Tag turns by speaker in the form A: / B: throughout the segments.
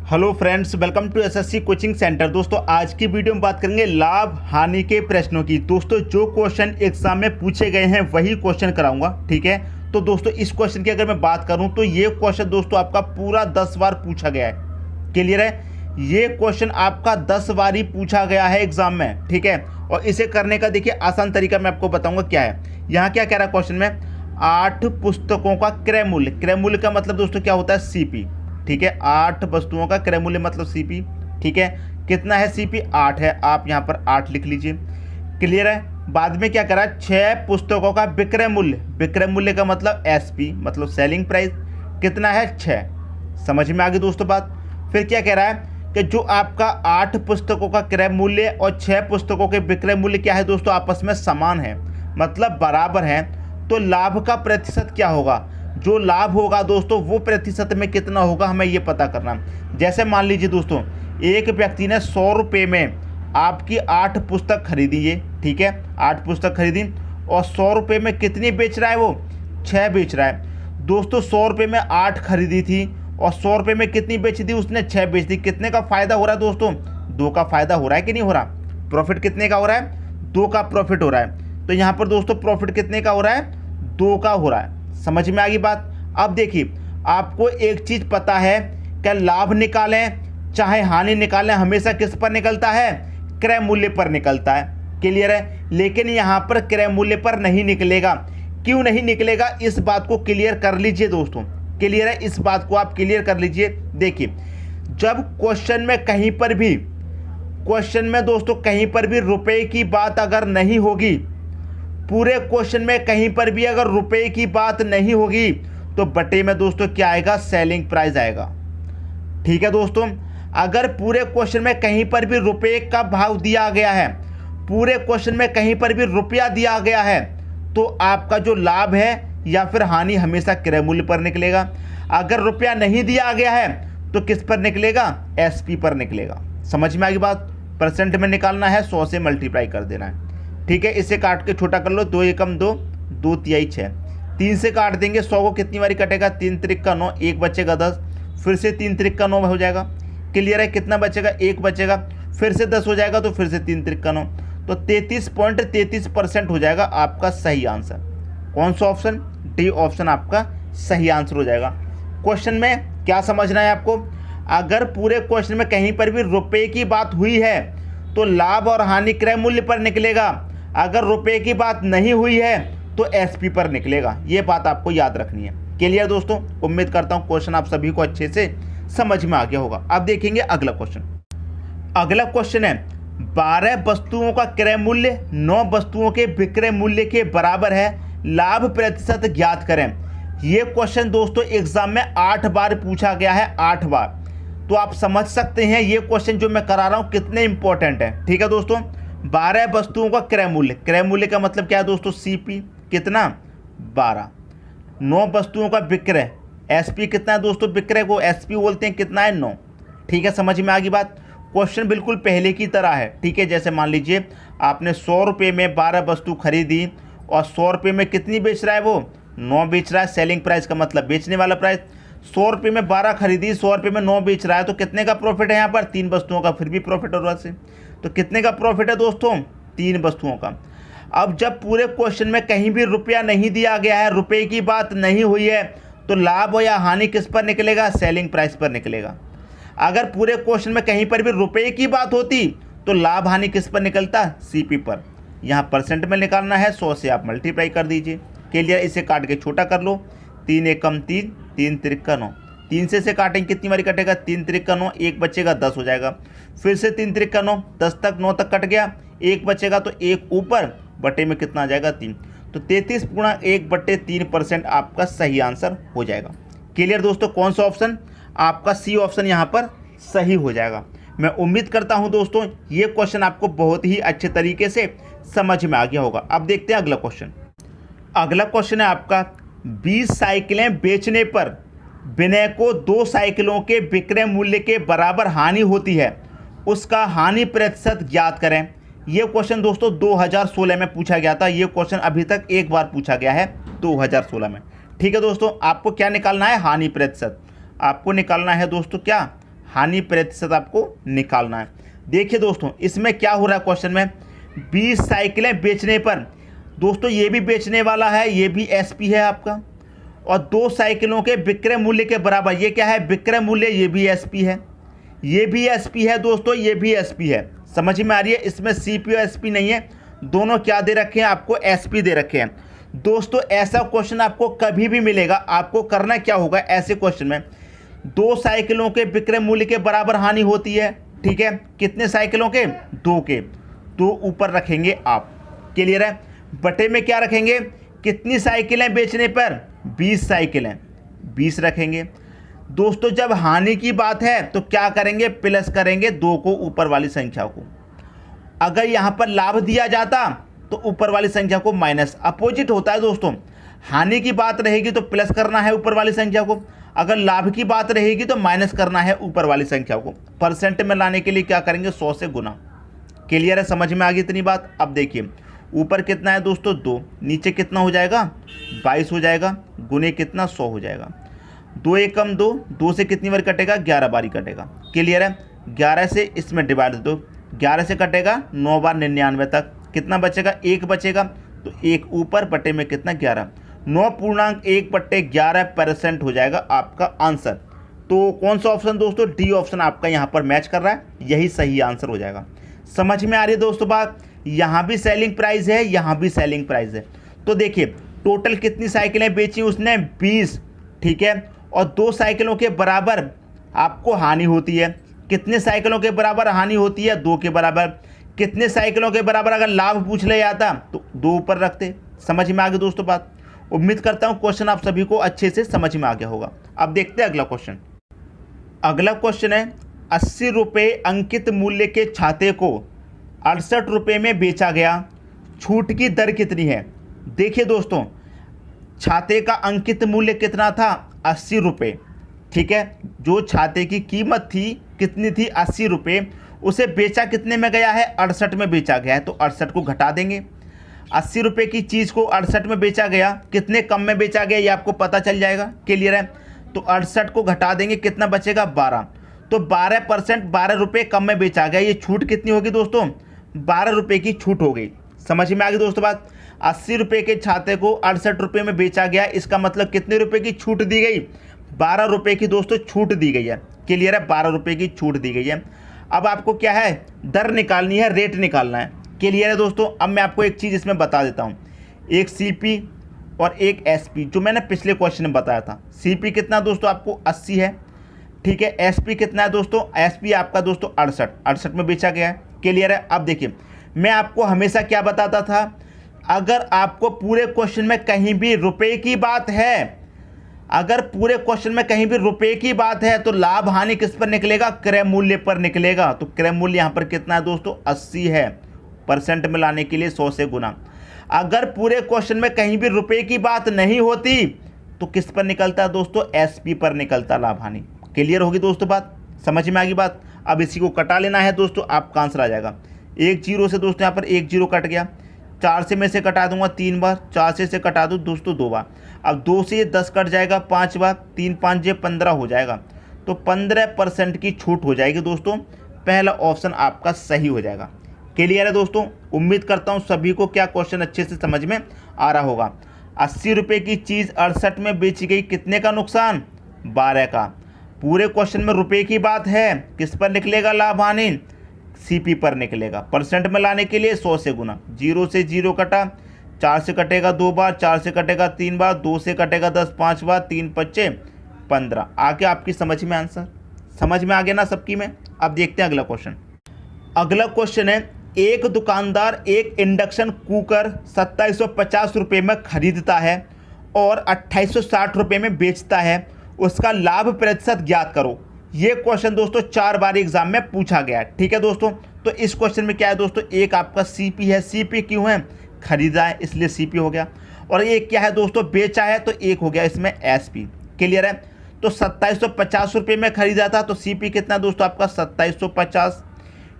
A: Hello friends, welcome to SSC coaching centre. दोस्तों आज की वीडियो में बात करेंगे लाभ हानि के प्रश्नों की। दोस्तों जो क्वेश्चन एग्जाम में पूछे गए हैं वही क्वेश्चन कराऊंगा, ठीक है। तो दोस्तों इस क्वेश्चन की अगर मैं बात करूं तो ये क्वेश्चन दोस्तों आपका पूरा 10 बार पूछा गया है। क्लियर है, ये क्वेश्चन आपका 10 बार ही पूछा गया है एग्जाम में, ठीक है। और इसे करने का देखिए आसान तरीका मैं आपको बताऊंगा क्या है। यहाँ क्या कह रहा है क्वेश्चन में, 8 पुस्तकों का क्रय मूल्य। क्रय मूल्य का मतलब दोस्तों क्या होता है, सीपी, ठीक है। 8 वस्तुओं का क्रय मूल्य मतलब सीपी, ठीक है। कितना है सीपी, 8 है, आप यहाँ पर 8 लिख लीजिए। क्लियर है। बाद में क्या करा, 6 पुस्तकों का विक्रय मूल्य। विक्रय मूल्य का मतलब एसपी मतलब सेलिंग प्राइस, कितना है 6। समझ में आ गई दोस्तों बात। फिर क्या कह रहा है कि जो आपका 8 पुस्तकों का क्रय मूल्य और 6 पुस्तकों के विक्रय मूल्य क्या है दोस्तों, आपस में समान है मतलब बराबर है। तो लाभ का प्रतिशत क्या होगा, जो लाभ होगा दोस्तों वो प्रतिशत में कितना होगा हमें ये पता करना। जैसे मान लीजिए दोस्तों, एक व्यक्ति ने 100 रुपये में आपकी 8 पुस्तक खरीदी है, ठीक है। 8 पुस्तक खरीदी और 100 रुपये में कितनी बेच रहा है, वो 6 बेच रहा है। दोस्तों 100 रुपये में 8 खरीदी थी और 100 रुपये में कितनी बेची थी उसने, 6 बेच दी। कितने का फायदा हो रहा है दोस्तों, 2 का फायदा हो रहा है कि नहीं हो रहा। प्रॉफिट कितने का हो रहा है, 2 का प्रॉफिट हो रहा है। तो यहाँ पर दोस्तों प्रॉफिट कितने का हो रहा है, 2 का हो रहा है। समझ में आ गई बात। अब देखिए आपको एक चीज पता है कि लाभ निकालें चाहे हानि निकालें हमेशा किस पर निकलता है, क्रय मूल्य पर निकलता है। क्लियर है। लेकिन यहाँ पर क्रय मूल्य पर नहीं निकलेगा। क्यों नहीं निकलेगा, इस बात को क्लियर कर लीजिए दोस्तों। क्लियर है, इस बात को आप क्लियर कर लीजिए। देखिए जब क्वेश्चन में कहीं पर भी, क्वेश्चन में दोस्तों कहीं पर भी रुपए की बात अगर नहीं होगी, पूरे क्वेश्चन में कहीं पर भी अगर रुपए की बात नहीं होगी तो बटे में दोस्तों क्या आएगा, सेलिंग प्राइस आएगा। ठीक है दोस्तों, अगर पूरे क्वेश्चन में कहीं पर भी रुपए का भाव दिया गया है, पूरे क्वेश्चन में कहीं पर भी रुपया दिया गया है, तो आपका जो लाभ है या फिर हानि हमेशा क्रय मूल्य पर निकलेगा। अगर रुपया नहीं दिया गया है तो किस पर निकलेगा, एसपी पर निकलेगा। समझ में आ गई बात। परसेंट में निकालना है, 100 से मल्टीप्लाई कर देना है, ठीक है। इसे काट के छोटा कर लो, 2 एकम 2, 2 तिहाई 6, 3 से काट देंगे। 100 को कितनी बारी कटेगा, 3 त्रिक का 9, 1 बचेगा 10, फिर से 3 त्रिक का 9 हो जाएगा। क्लियर है, कितना बचेगा, 1 बचेगा, फिर से 10 हो जाएगा तो फिर से 3 त्रिक का 9, तो 33.33% हो जाएगा आपका सही आंसर। कौन सा ऑप्शन, डी ऑप्शन आपका सही आंसर हो जाएगा। क्वेश्चन में क्या समझना है आपको, अगर पूरे क्वेश्चन में कहीं पर भी रुपए की बात हुई है तो लाभ और हानि क्रय मूल्य पर निकलेगा। अगर रुपए की बात नहीं हुई है तो एसपी पर निकलेगा। ये बात आपको याद रखनी है। क्लियर दोस्तों, उम्मीद करता हूँ क्वेश्चन आप सभी को अच्छे से समझ में आ गया होगा। अब देखेंगे अगला क्वेश्चन। अगला क्वेश्चन है, 12 वस्तुओं का क्रय मूल्य 9 वस्तुओं के विक्रय मूल्य के बराबर है, लाभ प्रतिशत ज्ञात करें। ये क्वेश्चन दोस्तों एग्जाम में 8 बार पूछा गया है, 8 बार। तो आप समझ सकते हैं ये क्वेश्चन जो मैं करा रहा हूँ कितने इंपॉर्टेंट है। ठीक है दोस्तों, 12 वस्तुओं का क्रय मूल्य, क्रय मूल्य का मतलब क्या है दोस्तों, सीपी कितना 12। 9 वस्तुओं का विक्रय, एसपी कितना है दोस्तों, विक्रय को एसपी बोलते हैं, कितना है 9। ठीक है, समझ में आ गई बात। क्वेश्चन बिल्कुल पहले की तरह है, ठीक है। जैसे मान लीजिए आपने 100 रुपये में 12 वस्तु खरीदी और 100 रुपये में कितनी बेच रहा है, वो 9 बेच रहा है। सेलिंग प्राइस का मतलब बेचने वाला प्राइस। 100 रुपये में 12 खरीदी, 100 रुपये में 9 बेच रहा है, तो कितने का प्रॉफिट है यहाँ पर, 3 वस्तुओं का, फिर भी प्रॉफिट और से। तो कितने का प्रॉफिट है दोस्तों, 3 वस्तुओं का। अब जब पूरे क्वेश्चन में कहीं भी रुपया नहीं दिया गया है, रुपए की बात नहीं हुई है, तो लाभ या हानि किस पर निकलेगा, सेलिंग प्राइस पर निकलेगा। अगर पूरे क्वेश्चन में कहीं पर भी रुपए की बात होती तो लाभ हानि किस पर निकलता, सीपी पर। यहाँ परसेंट में निकालना है, 100 से आप मल्टीप्लाई कर दीजिए। क्लियर, इसे काट के छोटा कर लो, 3 एकम 3, 3 त्रिक का 9, 3 से काटेंगे कितनी बारी कटेगा, 3 त्रिक का 9, 1 बचेगा 10 हो जाएगा, फिर से 3 त्रिक का 9, 10 तक 9 तक कट गया, 1 बचेगा तो 1 ऊपर, बटे में कितना आ जाएगा 3, तो 33/1/3% आपका सही आंसर हो जाएगा। क्लियर दोस्तों, कौन सा ऑप्शन, आपका सी ऑप्शन यहाँ पर सही हो जाएगा। मैं उम्मीद करता हूँ दोस्तों ये क्वेश्चन आपको बहुत ही अच्छे तरीके से समझ में आ गया होगा। अब देखते हैं अगला क्वेश्चन। अगला क्वेश्चन है आपका, 20 साइकिलें बेचने पर विनय को 2 साइकिलों के विक्रय मूल्य के बराबर हानि होती है, उसका हानि प्रतिशत ज्ञात करें। यह क्वेश्चन दोस्तों 2016 में पूछा गया था। यह क्वेश्चन अभी तक एक बार पूछा गया है, 2016 में। ठीक है दोस्तों, आपको क्या निकालना है, हानि प्रतिशत। आपको निकालना है दोस्तों क्या, हानि प्रतिशत आपको निकालना है। देखिए दोस्तों, इसमें क्या हो रहा है क्वेश्चन में, 20 साइकिलें बेचने पर, दोस्तों ये भी बेचने वाला है, ये भी एसपी है आपका, और 2 साइकिलों के विक्रय मूल्य के बराबर, ये क्या है, विक्रय मूल्य, ये भी एसपी है, ये भी एसपी है दोस्तों, ये भी एसपी है। समझ में आ रही है, इसमें सीपी और एसपी नहीं है, दोनों क्या दे रखे हैं आपको, एसपी दे रखे हैं। दोस्तों ऐसा क्वेश्चन आपको कभी भी मिलेगा, आपको करना क्या होगा ऐसे क्वेश्चन में, 2 साइकिलों के विक्रय मूल्य के बराबर हानि होती है, ठीक है, कितने साइकिलों के, 2 के, तो ऊपर रखेंगे आप, क्लियर है, बटे में क्या रखेंगे, कितनी साइकिलें बेचने पर, 20 साइकिलें, 20 रखेंगे। दोस्तों जब हानि की बात है तो क्या करेंगे, प्लस करेंगे 2 को ऊपर वाली संख्या को, अगर यहाँ पर लाभ दिया जाता तो ऊपर वाली संख्या को माइनस, अपोजिट होता है दोस्तों, हानि की बात रहेगी तो प्लस करना है ऊपर वाली संख्या को, अगर लाभ की बात रहेगी तो माइनस करना है ऊपर वाली संख्या को। परसेंट में लाने के लिए क्या करेंगे, 100 से गुना। क्लियर है, समझ में आ गई इतनी बात। अब देखिए ऊपर कितना है दोस्तों, 2, नीचे कितना हो जाएगा, 22 हो जाएगा, गुने कितना, 100 हो जाएगा, 2 एकम 2, 2 से कितनी बार कटेगा, 11 बारी कटेगा। क्लियर है, 11 से इसमें डिवाइड दो, 11 से कटेगा 9 बार 99 तक, कितना बचेगा, 1 बचेगा, तो 1 ऊपर, बटे में कितना, 11, 9.1/11% हो जाएगा आपका आंसर। तो कौन सा ऑप्शन दोस्तों, डी ऑप्शन आपका यहाँ पर मैच कर रहा है, यही सही आंसर हो जाएगा। समझ में आ रही है दोस्तों बात, यहाँ भी सेलिंग प्राइस है, यहाँ भी सेलिंग प्राइस है। तो देखिए टोटल कितनी साइकिलें बेची उसने, 20, ठीक है, और 2 साइकिलों के बराबर आपको हानि होती है, कितने साइकिलों के बराबर हानि होती है, 2 के बराबर, कितने साइकिलों के बराबर अगर लाभ पूछ ले जाता तो 2 ऊपर रखते। समझ में आ गई दोस्तों बात, उम्मीद करता हूँ क्वेश्चन आप सभी को अच्छे से समझ में आ गया होगा। अब देखते हैं अगला क्वेश्चन। अगला क्वेश्चन है, 80 रुपये अंकित मूल्य के छाते को 68 रुपये में बेचा गया, छूट की दर कितनी है। देखिए दोस्तों, छाते का अंकित मूल्य कितना था, 80 रुपये, ठीक है, जो छाते की कीमत थी कितनी थी, 80 रुपये, उसे बेचा कितने में गया है, 68 में बेचा गया है, तो 68 को घटा देंगे। 80 रुपये की चीज़ को 68 में बेचा गया, कितने कम में बेचा गया ये आपको पता चल जाएगा। क्लियर है, तो 68 को घटा देंगे, कितना बचेगा, 12, तो 12%, 12 रुपये कम में बेचा गया, ये छूट कितनी होगी दोस्तों, 12 रुपये की छूट हो गई। समझ में आ गई दोस्तों बात, 80 रुपये के छाते को 68 रुपये में बेचा गया, इसका मतलब कितने रुपये की छूट दी गई, 12 रुपये की दोस्तों छूट दी गई है। क्लियर है, 12 रुपये की छूट दी गई है। अब आपको क्या है, दर निकालनी है, रेट निकालना है। क्लियर है दोस्तों। अब मैं आपको एक चीज़ इसमें बता देता हूँ, एक सीपी और एक एसपी, जो मैंने पिछले क्वेश्चन में बताया था। सीपी कितना दोस्तों आपको 80 है, ठीक है, एसपी कितना है दोस्तों, एसपी आपका दोस्तों 68 में बेचा गया है। क्लियर है। अब देखिए मैं आपको हमेशा क्या बताता था, अगर आपको पूरे क्वेश्चन में कहीं भी रुपए की बात है, अगर पूरे क्वेश्चन में कहीं भी रुपए की बात है तो लाभ हानि किस पर निकलेगा, क्रय मूल्य पर निकलेगा। तो क्रय मूल्य यहाँ पर कितना है दोस्तों, 80 है, परसेंट में लाने के लिए 100 से गुना। अगर पूरे क्वेश्चन में कहीं भी रुपए की बात नहीं होती तो किस पर निकलता है दोस्तों, एसपी पर निकलता लाभ हानि। क्लियर होगी दोस्तों बात, समझ में आ गई बात। अब इसी को कटा लेना है दोस्तों, आपका आंसर आ जाएगा। 1 जीरो से दोस्तों यहाँ पर 1 जीरो कट गया, 4 से मैं से कटा दूंगा 3 बार, 4 से कटा दूँ दोस्तों 2 बार। अब 2 से ये 10 कट जाएगा 5 बार, 3 5 15 हो जाएगा, तो 15% की छूट हो जाएगी दोस्तों। पहला ऑप्शन आपका सही हो जाएगा। क्लियर है दोस्तों। उम्मीद करता हूँ सभी को क्या क्वेश्चन अच्छे से समझ में आ रहा होगा। 80 रुपये की चीज़ 68 में बेची गई, कितने का नुकसान, 12 का। पूरे क्वेश्चन में रुपए की बात है, किस पर निकलेगा लाभ हानि, सीपी पर निकलेगा। परसेंट में लाने के लिए 100 से गुना, 0 से 0 कटा, 4 से कटेगा 2 बार, 4 से कटेगा 3 बार, 2 से कटेगा 10 5 बार, 3 5 15। आगे आपकी समझ में आंसर समझ में आ गया ना सबकी में। अब देखते हैं अगला क्वेश्चन। अगला क्वेश्चन है, एक दुकानदार एक इंडक्शन कुकर 2750 रुपये में खरीदता है और 2860 रुपये में बेचता है, उसका लाभ प्रतिशत ज्ञात करो। ये क्वेश्चन दोस्तों 4 बार एग्जाम में पूछा गया है। ठीक है दोस्तों, तो इस क्वेश्चन में क्या है दोस्तों, एक आपका सीपी है, सीपी क्यों है, खरीदा है इसलिए सीपी हो गया, और एक क्या है दोस्तों, बेचा है, तो एक हो गया इसमें एसपी। क्लियर है। तो 2750 रुपये में खरीदा था, तो सीपी कितना दोस्तों आपका 2750,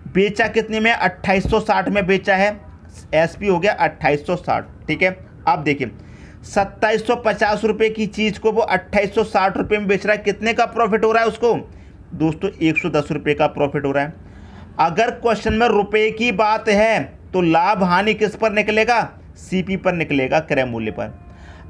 A: बेचा कितने में, 2860 में बेचा है, एसपी हो गया 2860। ठीक है। अब देखिए 2750 रुपये की चीज़ को वो 2860 रुपये में बेच रहा है, कितने का प्रॉफिट हो रहा है उसको, दोस्तों 110 रुपये का प्रॉफिट हो रहा है। अगर क्वेश्चन में रुपए की बात है तो लाभ हानि किस पर निकलेगा, सीपी पर निकलेगा, क्रय मूल्य पर।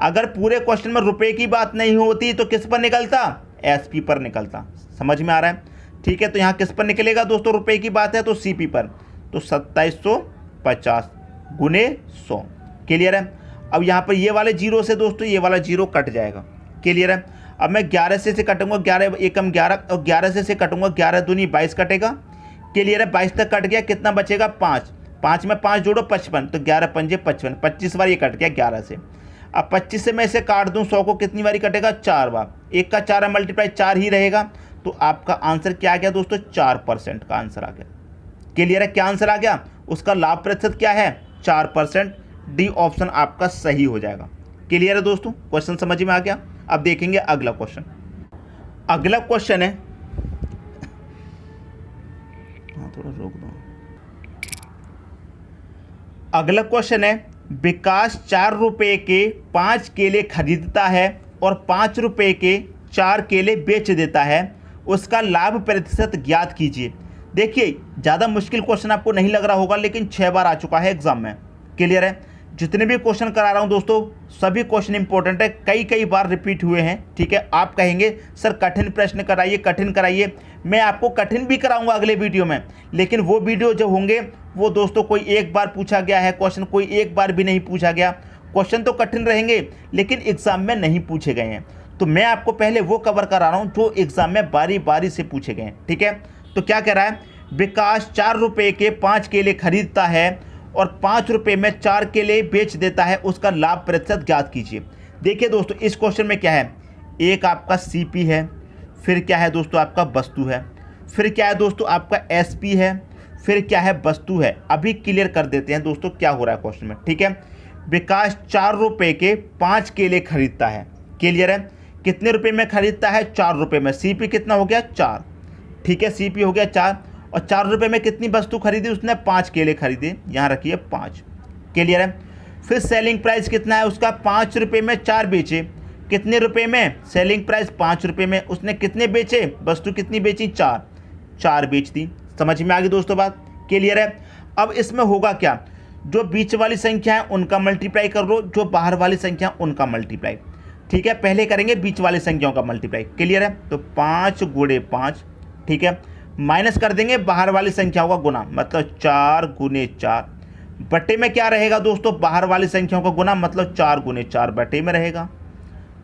A: अगर पूरे क्वेश्चन में रुपए की बात नहीं होती तो किस पर निकलता, एसपी पर निकलता। समझ में आ रहा है, ठीक है। तो यहाँ किस पर निकलेगा दोस्तों, रुपए की बात है तो सीपी पर, तो 2750 गुने 100। क्लियर है। अब यहाँ पर ये वाले जीरो से दोस्तों ये वाला जीरो कट जाएगा। क्लियर है। अब मैं 11 से कटूंगा, 11 एकम 11, और 11 से कटूंगा, 11 दूनी 22 कटेगा। क्लियर है। 22 तक कट गया, कितना बचेगा 5, 5 में 5 जोड़ो 55, तो 11 पंजे 55, 25 बार ये कट गया 11 से। अब 25 से मैं इसे काट दूं 100 को, कितनी बारी कटेगा, 4 बार। 1 का 4 मल्टीप्लाई 4 ही रहेगा, तो आपका आंसर क्या आ गया दोस्तों, 4% का आंसर आ गया। क्लियर है। क्या आंसर आ गया, उसका लाभ प्रतिशत क्या है, 4%। डी ऑप्शन आपका सही हो जाएगा। क्लियर है दोस्तों, क्वेश्चन समझ में आ गया। अब देखेंगे अगला क्वेश्चन। अगला क्वेश्चन है, थोड़ा रोक दो। अगला क्वेश्चन है, विकास 4 रुपए के 5 केले खरीदता है और 5 रुपए के 4 केले बेच देता है, उसका लाभ प्रतिशत ज्ञात कीजिए। देखिए ज़्यादा मुश्किल क्वेश्चन आपको नहीं लग रहा होगा, लेकिन 6 बार आ चुका है एग्जाम में। क्लियर है। जितने भी क्वेश्चन करा रहा हूं दोस्तों, सभी क्वेश्चन इंपॉर्टेंट है, कई बार रिपीट हुए हैं। ठीक है। आप कहेंगे सर कठिन प्रश्न कराइए, कठिन कराइए, मैं आपको कठिन भी कराऊंगा अगले वीडियो में, लेकिन वो वीडियो जो होंगे वो दोस्तों कोई एक बार पूछा गया है क्वेश्चन, कोई एक बार भी नहीं पूछा गया। क्वेश्चन तो कठिन रहेंगे लेकिन एग्जाम में नहीं पूछे गए हैं, तो मैं आपको पहले वो कवर करा रहा हूँ जो एग्जाम में बारी बारी से पूछे गए हैं। ठीक है। तो क्या कह रहा है, विकास 4 रुपए के 5 केले खरीदता है और 5 रुपए में 4 केले बेच देता है, उसका लाभ प्रतिशत ज्ञात कीजिए। देखिए दोस्तों इस क्वेश्चन में क्या है, एक आपका सीपी है, फिर क्या है दोस्तों आपका वस्तु है, फिर क्या है दोस्तों आपका एसपी है, फिर क्या है वस्तु है। अभी क्लियर कर देते हैं दोस्तों क्या हो रहा है क्वेश्चन में। ठीक है। विकास 4 रुपए के 5 केले खरीदता है। क्लियर है। कितने रुपए में खरीदता है, 4 रुपए में। सीपी कितना हो गया, 4। ठीक है। सीपी हो गया 4, और 4 रुपए में कितनी वस्तु खरीदी उसने, 5 केले खरीदे, यहाँ रखिए 5। क्लियर है। फिर सेलिंग प्राइस कितना है उसका, 5 रुपए में 4 बेचे। कितने रुपए में, सेलिंग प्राइस 5 रुपए में। उसने कितने बेचे, वस्तु कितनी बेची, 4 बेच दी। समझ में आ गई दोस्तों बात। क्लियर है। अब इसमें होगा क्या, जो बीच वाली संख्या है उनका मल्टीप्लाई कर लो, जो बाहर वाली संख्या उनका मल्टीप्लाई। ठीक है। पहले करेंगे बीच वाली संख्याओं का मल्टीप्लाई। क्लियर है। तो 5 गुणे 5, ठीक है, माइनस कर देंगे बाहर वाली संख्याओं का गुना, मतलब 4 गुने 4। बटे में क्या रहेगा दोस्तों, बाहर वाली संख्याओं का गुना, मतलब 4 गुने 4 बटे में रहेगा।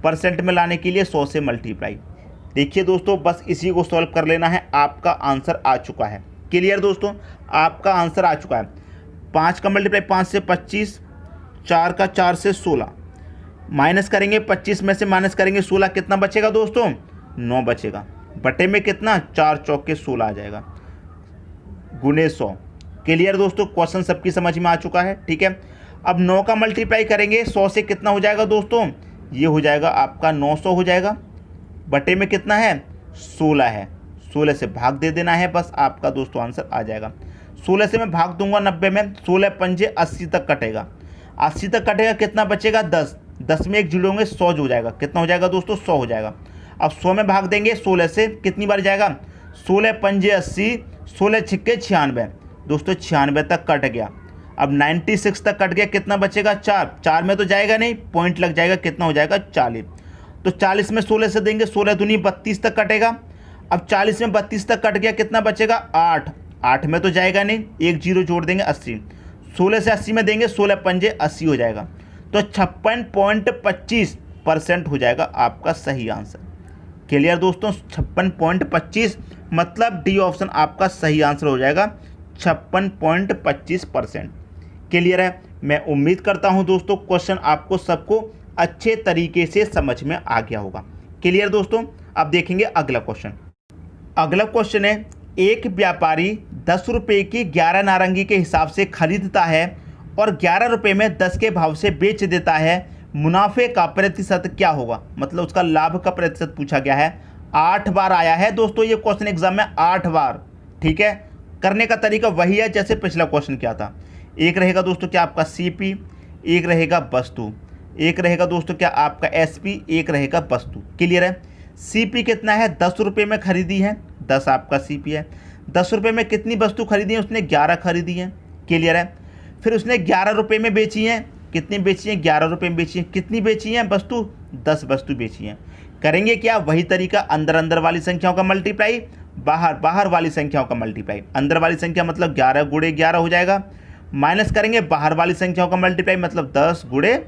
A: परसेंट में लाने के लिए 100 से मल्टीप्लाई। देखिए दोस्तों बस इसी को सॉल्व कर लेना है, आपका आंसर आ चुका है। क्लियर दोस्तों, आपका आंसर आ चुका है। 5 का मल्टीप्लाई 5 से 25, 4 का 4 से 16, माइनस करेंगे 25 में से माइनस करेंगे 16, कितना बचेगा दोस्तों, 9 बचेगा। बटे में कितना, 4 चौके 16 आ जाएगा, गुने 100। क्लियर दोस्तों, क्वेश्चन सबकी समझ में आ चुका है। ठीक है। अब 9 का मल्टीप्लाई करेंगे 100 से, कितना हो जाएगा दोस्तों, ये हो जाएगा आपका 900 हो जाएगा। बटे में कितना है, 16 है, 16 से भाग दे देना है, बस आपका दोस्तों आंसर आ जाएगा। 16 से मैं भाग दूंगा 90 में, 16 पंजे 80 तक कटेगा, 80 तक कटेगा, कितना बचेगा 10, 10 में 1 जुड़ोगे 100 हो जाएगा, कितना हो जाएगा दोस्तों, 100 हो जाएगा। अब 100 में भाग देंगे 16 से, कितनी बार जाएगा, 16 पंजे 80, 16 छिक्के 96, दोस्तों 96 तक कट गया। अब 96 तक कट गया, कितना बचेगा, 4 में तो जाएगा नहीं, पॉइंट लग जाएगा, कितना हो जाएगा 40। तो 40 में 16 से देंगे, 16 दूनी 32 तक कटेगा। अब 40 में 32 तक कट गया, कितना बचेगा 8 में तो जाएगा नहीं, 1 जीरो जोड़ देंगे 80, 16 से 80 में देंगे, 16 पंजे 80 हो जाएगा। तो 56.25% हो जाएगा आपका सही आंसर। क्लियर दोस्तों, 56.25 मतलब डी ऑप्शन आपका सही आंसर हो जाएगा, 56.25%। क्लियर है। मैं उम्मीद करता हूं दोस्तों क्वेश्चन आपको सबको अच्छे तरीके से समझ में आ गया होगा। क्लियर दोस्तों। अब देखेंगे अगला क्वेश्चन। अगला क्वेश्चन है, एक व्यापारी 10 रुपये की 11 नारंगी के हिसाब से खरीदता है और 11 रुपये में 10 के भाव से बेच देता है, मुनाफे का प्रतिशत क्या होगा, मतलब उसका लाभ का प्रतिशत पूछा गया है। 8 बार आया है दोस्तों ये क्वेश्चन एग्जाम में, 8 बार। ठीक है। करने का तरीका वही है जैसे पिछला क्वेश्चन किया था। एक रहेगा दोस्तों क्या आपका सीपी, एक रहेगा वस्तु, एक रहेगा दोस्तों क्या आपका एसपी, एक रहेगा वस्तु। क्लियर है। सीपी कितना है, 10 रुपये में खरीदी है, 10 आपका CP है। 10 रुपये में कितनी वस्तु खरीदी है उसने? 11 खरीदी है। क्लियर है। फिर उसने 11 रुपये में बेची हैं। कितनी बेची हैं? 11 रुपये में बेची हैं। कितनी बेची हैं वस्तु? 10 वस्तु बेची हैं। करेंगे क्या? वही तरीका, अंदर अंदर वाली संख्याओं का मल्टीप्लाई, बाहर बाहर वाली संख्याओं का मल्टीप्लाई। अंदर वाली संख्या मतलब 11 गुणे 11 हो जाएगा, माइनस करेंगे बाहर वाली संख्याओं का मल्टीप्लाई मतलब 10 गुणे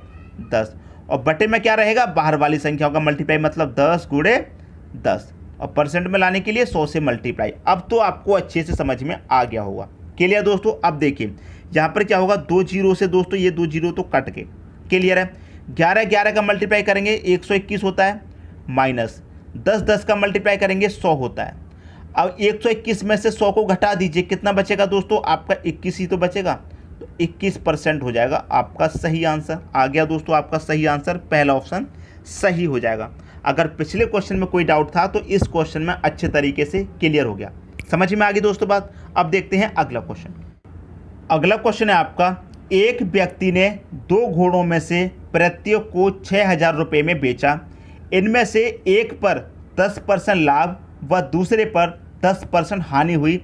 A: 10, और बटे में क्या रहेगा? बाहर वाली संख्याओं का मल्टीप्लाई मतलब 10 गुणे 10, और परसेंट में लाने के लिए 100 से मल्टीप्लाई। अब तो आपको अच्छे से समझ में आ गया होगा। क्लियर दोस्तों? अब देखिए यहाँ पर क्या होगा, 2 जीरो से दोस्तों ये 2 जीरो तो कट के। क्लियर है। 11 11 का मल्टीप्लाई करेंगे 121 होता है, माइनस 10 10 का मल्टीप्लाई करेंगे 100 होता है। अब 121 में से 100 को घटा दीजिए, कितना बचेगा दोस्तों? आपका 21 ही तो बचेगा, तो 21% हो जाएगा आपका सही आंसर। आ गया दोस्तों आपका सही आंसर, पहला ऑप्शन सही हो जाएगा। अगर पिछले क्वेश्चन में कोई डाउट था तो इस क्वेश्चन में अच्छे तरीके से क्लियर हो गया। समझ में आ गई दोस्तों बात। अब देखते हैं अगला क्वेश्चन। अगला क्वेश्चन है आपका, एक व्यक्ति ने 2 घोड़ों में से प्रत्येक को 6,000 रुपये में बेचा। इनमें से एक पर 10% लाभ व दूसरे पर 10% हानि हुई।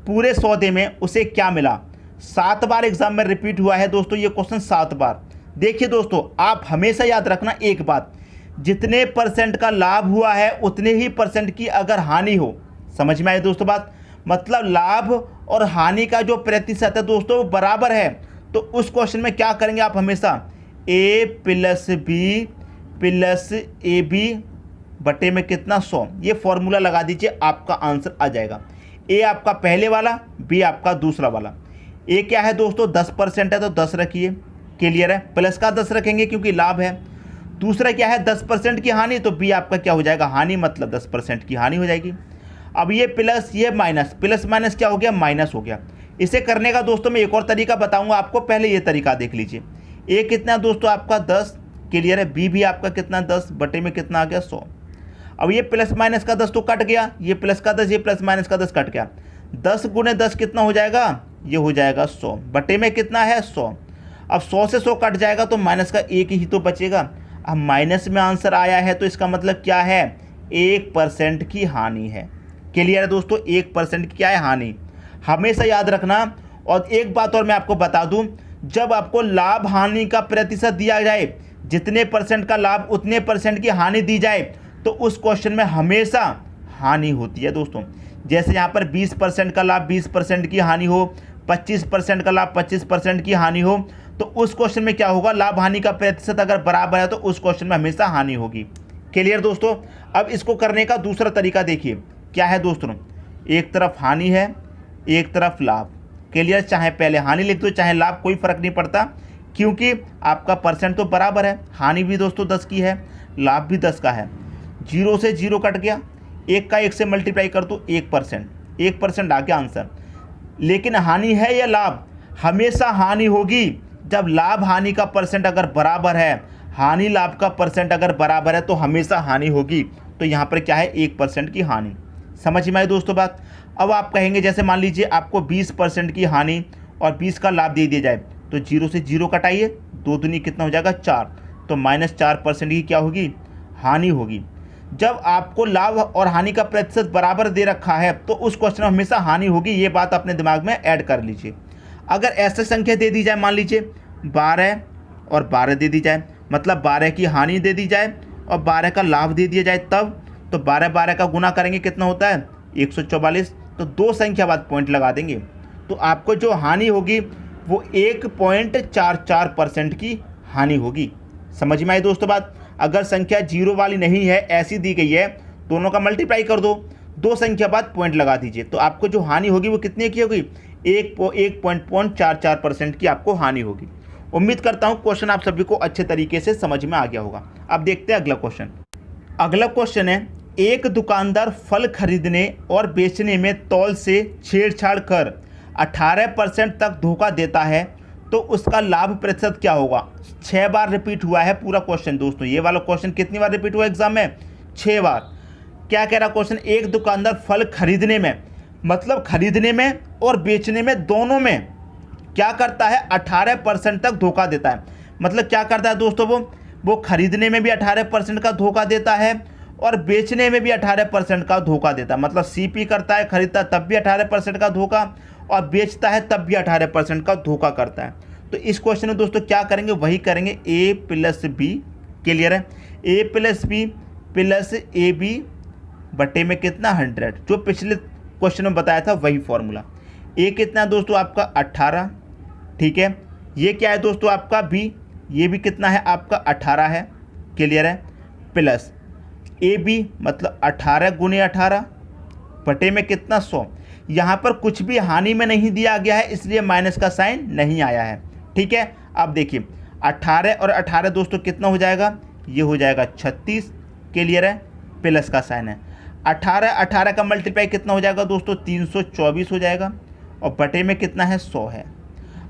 A: पूरे सौदे में उसे क्या मिला? 7 बार एग्जाम में रिपीट हुआ है दोस्तों ये क्वेश्चन, 7 बार। देखिए दोस्तों, आप हमेशा याद रखना एक बात, जितने परसेंट का लाभ हुआ है उतने ही परसेंट की अगर हानि हो। समझ में आए दोस्तों बात? मतलब लाभ और हानि का जो प्रतिशत है दोस्तों वो बराबर है, तो उस क्वेश्चन में क्या करेंगे आप? हमेशा A + B + AB बटे में कितना? 100। ये फॉर्मूला लगा दीजिए, आपका आंसर आ जाएगा। A आपका पहले वाला, B आपका दूसरा वाला। A क्या है दोस्तों? 10% है तो 10 रखिए। क्लियर है। प्लस का 10 रखेंगे क्योंकि लाभ है। दूसरा क्या है? 10% की हानि, तो B आपका क्या हो जाएगा? हानि, मतलब 10% की हानि हो जाएगी। अब ये प्लस ये माइनस, प्लस माइनस क्या हो गया? माइनस हो गया। इसे करने का दोस्तों मैं एक और तरीका बताऊंगा आपको, पहले ये तरीका देख लीजिए। A कितना दोस्तों आपका? 10। क्लियर है। B भी आपका कितना? 10 बटे में कितना आ गया? 100। अब ये प्लस माइनस का 10 तो कट गया, ये प्लस का 10, ये प्लस माइनस का 10 कट गया। 10 गुणे 10 कितना हो जाएगा? ये हो जाएगा 100 बटे में कितना है? 100। अब 100 से 100 कट जाएगा तो माइनस का 1 ही तो बचेगा। अब माइनस में आंसर आया है तो इसका मतलब क्या है? 1% की हानि है। क्लियर है दोस्तों? 1% की क्या है? हानि। हमेशा याद रखना। और एक बात और मैं आपको बता दूं, जब आपको लाभ हानि का प्रतिशत दिया जाए, जितने परसेंट का लाभ उतने परसेंट की हानि दी जाए, तो उस क्वेश्चन में हमेशा हानि होती है दोस्तों। जैसे यहाँ पर 20% का लाभ 20% की हानि हो, 25% का लाभ 25% की हानि हो, तो उस क्वेश्चन में क्या होगा? लाभ हानि का प्रतिशत अगर बराबर है तो उस क्वेश्चन में हमेशा हानि होगी। क्लियर दोस्तों? अब इसको करने का दूसरा तरीका देखिए, क्या है दोस्तों? एक तरफ हानि है, एक तरफ लाभ। क्लियर? चाहे पहले हानि लिख दो चाहे लाभ, कोई फर्क नहीं पड़ता, क्योंकि आपका परसेंट तो बराबर है। हानि भी दोस्तों 10 की है, लाभ भी 10 का है। 0 से 0 कट गया, 1 का 1 से मल्टीप्लाई कर दो, 1% आ गया आंसर। लेकिन हानि है या लाभ? हमेशा हानि होगी। जब लाभ हानि का परसेंट अगर बराबर है, हानि लाभ का परसेंट अगर बराबर है, तो हमेशा हानि होगी। तो यहाँ पर क्या है? 1% की हानि। समझ में आई दोस्तों बात? अब आप कहेंगे, जैसे मान लीजिए आपको 20% की हानि और 20 का लाभ दे दिया जाए, तो 0 से 0 कटाइए, 2 दूनी कितना हो जाएगा? 4, तो -4% की क्या होगी? हानि होगी। जब आपको लाभ और हानि का प्रतिशत बराबर दे रखा है तो उस क्वेश्चन में हमेशा हानि होगी। ये बात अपने दिमाग में ऐड कर लीजिए। अगर ऐसे संख्या दे दी जाए, मान लीजिए 12 और 12 दे दी जाए, मतलब 12 की हानि दे दी जाए और 12 का लाभ दे दिया जाए, तब तो 12 का गुना करेंगे कितना होता है? 144। तो 2 संख्या बाद पॉइंट लगा देंगे, तो आपको जो हानि होगी वो 1.44% की हानि होगी। समझ में आई दोस्तों बात? अगर संख्या 0 वाली नहीं है, ऐसी दी गई है, दोनों का मल्टीप्लाई कर दो, 2 संख्या बाद पॉइंट लगा दीजिए, तो आपको जो हानि होगी वो कितने की होगी? 1.44% की आपको हानि होगी। उम्मीद करता हूँ क्वेश्चन आप सभी को अच्छे तरीके से समझ में आ गया होगा। अब देखते हैं अगला क्वेश्चन। अगला क्वेश्चन है, एक दुकानदार फल खरीदने और बेचने में तौल से छेड़छाड़ कर 18% तक धोखा देता है, तो उसका लाभ प्रतिशत क्या होगा? 6 बार रिपीट हुआ है पूरा क्वेश्चन दोस्तों। ये वाला क्वेश्चन कितनी बार रिपीट हुआ एग्जाम में? 6 बार। क्या कह रहा क्वेश्चन? एक दुकानदार फल खरीदने में, मतलब खरीदने में और बेचने में, दोनों में क्या करता है? 18% तक धोखा देता है। मतलब क्या करता है दोस्तों? वो खरीदने में भी 18% का धोखा देता है और बेचने में भी 18% का धोखा देता है। मतलब सीपी करता है, खरीदता तब भी 18% का धोखा, और बेचता है तब भी 18% का धोखा करता है। तो इस क्वेश्चन में दोस्तों क्या करेंगे, वही करेंगे ए प्लस बी। क्लियर है? A plus B plus A B बटे में कितना 100, जो पिछले क्वेश्चन में बताया था वही फॉर्मूला। ए कितना है दोस्तों आपका 18, ठीक है। ये क्या है दोस्तों आपका बी, ये भी कितना है आपका 18 है। क्लियर है? प्लस ए बी मतलब 18 गुने 18 बटे में कितना 100। यहाँ पर कुछ भी हानि में नहीं दिया गया है, इसलिए माइनस का साइन नहीं आया है। ठीक है, अब देखिए 18 और 18 दोस्तों कितना हो जाएगा, ये हो जाएगा 36। क्लियर है? प्लस का साइन है। 18 का मल्टीप्लाई कितना हो जाएगा दोस्तों, 324 हो जाएगा, और बटे में कितना है 100 है।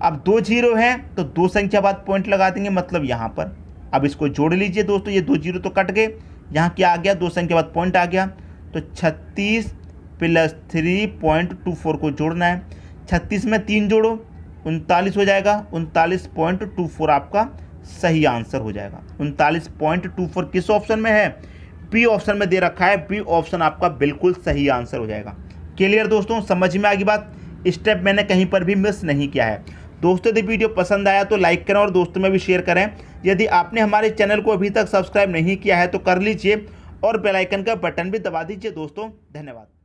A: अब 2 जीरो है तो 2 संख्या बाद पॉइंट लगा देंगे, मतलब यहाँ पर। अब इसको जोड़ लीजिए दोस्तों, ये 2 जीरो तो कट गए, यहाँ क्या आ गया, 2 संख्या बाद पॉइंट आ गया। तो 36 प्लस 3.24 को जोड़ना है। 36 में 3 जोड़ो 39 हो जाएगा। 39.24 आपका सही आंसर हो जाएगा। 39.24 किस ऑप्शन में है, बी ऑप्शन में दे रखा है। बी ऑप्शन आपका बिल्कुल सही आंसर हो जाएगा। क्लियर दोस्तों, समझ में आ गई बात? स्टेप मैंने कहीं पर भी मिस नहीं किया है। दोस्तों यदि वीडियो पसंद आया तो लाइक करें और दोस्तों में भी शेयर करें। यदि आपने हमारे चैनल को अभी तक सब्सक्राइब नहीं किया है तो कर लीजिए, और बेल आइकन का बटन भी दबा दीजिए दोस्तों। धन्यवाद।